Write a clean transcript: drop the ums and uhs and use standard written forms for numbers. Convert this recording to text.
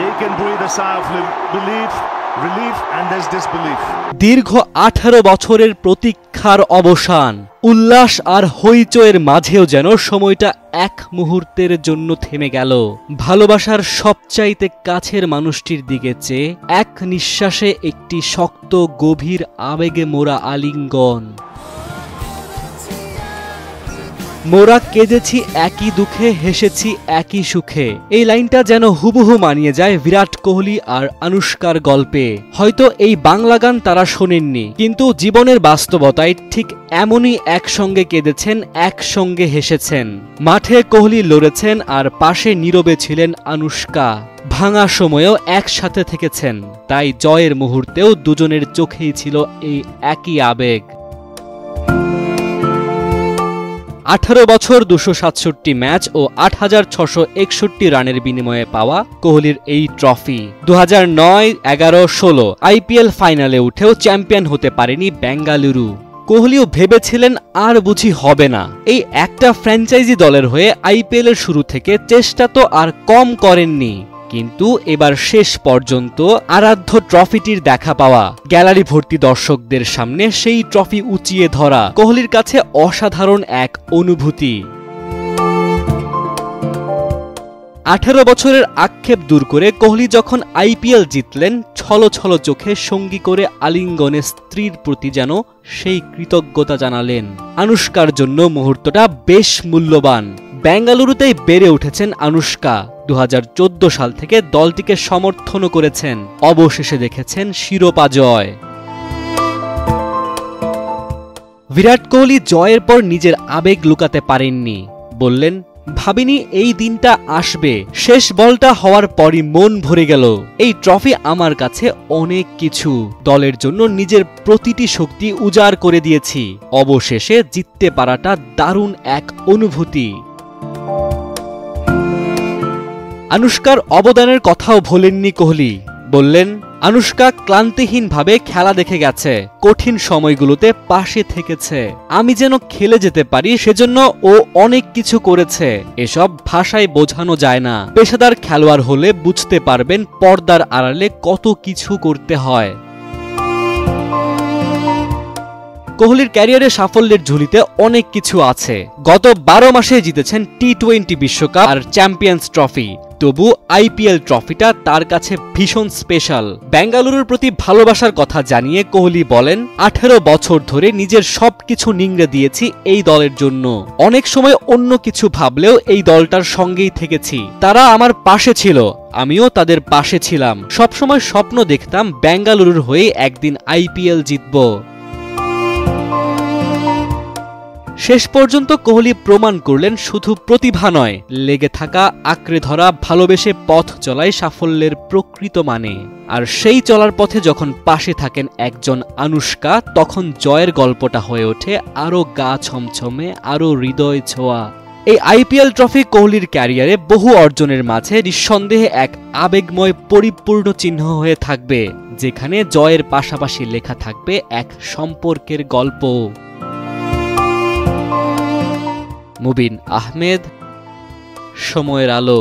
they can breathe a sigh of relief, and there's disbelief. দীর্ঘ 18 বছরের প্রতীক্ষার অবসান, উল্লাস আর হইচইয়ের মাঝেও যেন সময়টা এক মুহূর্তের জন্য থেমে গেল। ভালোবাসার সবচাইতে কাছের মানুষটির দিকে চেয়ে এক নিঃশ্বাসে একটি শক্ত গভীর আবেগে মোড়া আলিঙ্গন। মোরা কেঁদেছি একই দুঃখে, হেসেছি একই সুখে। এই লাইনটা যেন হুবহু মানিয়ে যায় বিরাট কোহলি আর আনুশকার গল্পে। হয়তো এই বাংলা গান তারা শোনেননি, কিন্তু জীবনের বাস্তবতায় ঠিক এমনই একসঙ্গে কেঁদেছেন, একসঙ্গে হেসেছেন। মাঠে কোহলি লড়েছেন আর পাশে নীরবে ছিলেন আনুশকা। ভাঙা সময়েও একসাথে থেকেছেন, তাই জয়ের মুহূর্তেও দুজনের চোখেই ছিল এই একই আবেগ। 18 বছর 267 ম্যাচ ও 8661 রানের বিনিময়ে পাওয়া কোহলির এই ট্রফি 2009, 11, 16 আইপিএল ফাইনালে উঠেও চ্যাম্পিয়ন হতে পারেনি বেঙ্গালুরু। কোহলিও ভেবেছিলেন আর বুঝি হবে না। এই একটা ফ্র্যাঞ্চাইজি দলের হয়ে আইপিএলের শুরু থেকে চেষ্টা তো আর কম করেননি, কিন্তু এবার শেষ পর্যন্ত আরাধ্য ট্রফিটির দেখা পাওয়া, গ্যালারি ভর্তি দর্শকদের সামনে সেই ট্রফি উঁচিয়ে ধরা কোহলির কাছে অসাধারণ এক অনুভূতি। 18 বছরের আক্ষেপ দূর করে কোহলি যখন আইপিএল জিতলেন, ছলো ছলো চোখে সঙ্গী করে আলিঙ্গনে স্ত্রীর প্রতি যেন সেই কৃতজ্ঞতা জানালেন। আনুশকার জন্য মুহূর্তটা বেশ মূল্যবান। বেঙ্গালুরুতেই বেড়ে উঠেছেন আনুশকা। 2014 সাল থেকে দলটিকে সমর্থনও করেছেন, অবশেষে দেখেছেন শিরোপা জয়। বিরাট কোহলি জয়ের পর নিজের আবেগ লুকাতে পারেননি, বললেন, ভাবিনি এই দিনটা আসবে। শেষ বলটা হওয়ার পরই মন ভরে গেল। এই ট্রফি আমার কাছে অনেক কিছু। দলের জন্য নিজের প্রতিটি শক্তি উজাড় করে দিয়েছি। অবশেষে জিততে পারাটা দারুণ এক অনুভূতি। আনুশকার অবদানের কথাও ভোলেননি কোহলি। বললেন, আনুশকা ক্লান্তিহীনভাবে খেলা দেখে গেছে, কঠিন সময়গুলোতে পাশে থেকেছে। আমি যেন খেলে যেতে পারি সেজন্য ও অনেক কিছু করেছে। এসব ভাষায় বোঝানো যায় না। পেশাদার খেলোয়াড় হলে বুঝতে পারবেন পর্দার আড়ালে কত কিছু করতে হয়। কোহলির ক্যারিয়ারে সাফল্যের ঝুলিতে অনেক কিছু আছে। গত 12 মাসে জিতেছেন টি-20 বিশ্বকাপ আর চ্যাম্পিয়ন্স ট্রফি। তবু আইপিএল ট্রফিটা তার কাছে ভীষণ স্পেশাল। বেঙ্গালুরুর প্রতি ভালোবাসার কথা জানিয়ে কোহলি বলেন, 18 বছর ধরে নিজের সবকিছু নিংড়ে দিয়েছি এই দলের জন্য। অনেক সময় অন্য কিছু ভাবলেও এই দলটার সঙ্গেই থেকেছি। তারা আমার পাশে ছিল, আমিও তাদের পাশে ছিলাম। সবসময় স্বপ্ন দেখতাম বেঙ্গালুরুর হয়ে একদিন আইপিএল জিতব। শেষ পর্যন্ত কোহলি প্রমাণ করলেন শুধু প্রতিভা নয়, লেগে থাকা, আঁকড়ে ধরা, ভালোবেসে পথ চলায় সাফল্যের প্রকৃত মানে। আর সেই চলার পথে যখন পাশে থাকেন একজন আনুশকা, তখন জয়ের গল্পটা হয়ে ওঠে আরো গা ছমছমে, আরো হৃদয় ছোঁয়া। এই আইপিএল ট্রফি কোহলির ক্যারিয়ারে বহু অর্জনের মাঝে নিঃসন্দেহে এক আবেগময় পরিপূর্ণ চিহ্ন হয়ে থাকবে, যেখানে জয়ের পাশাপাশি লেখা থাকবে এক সম্পর্কের গল্প। মুবিন আহমেদ, সময়ের আলো।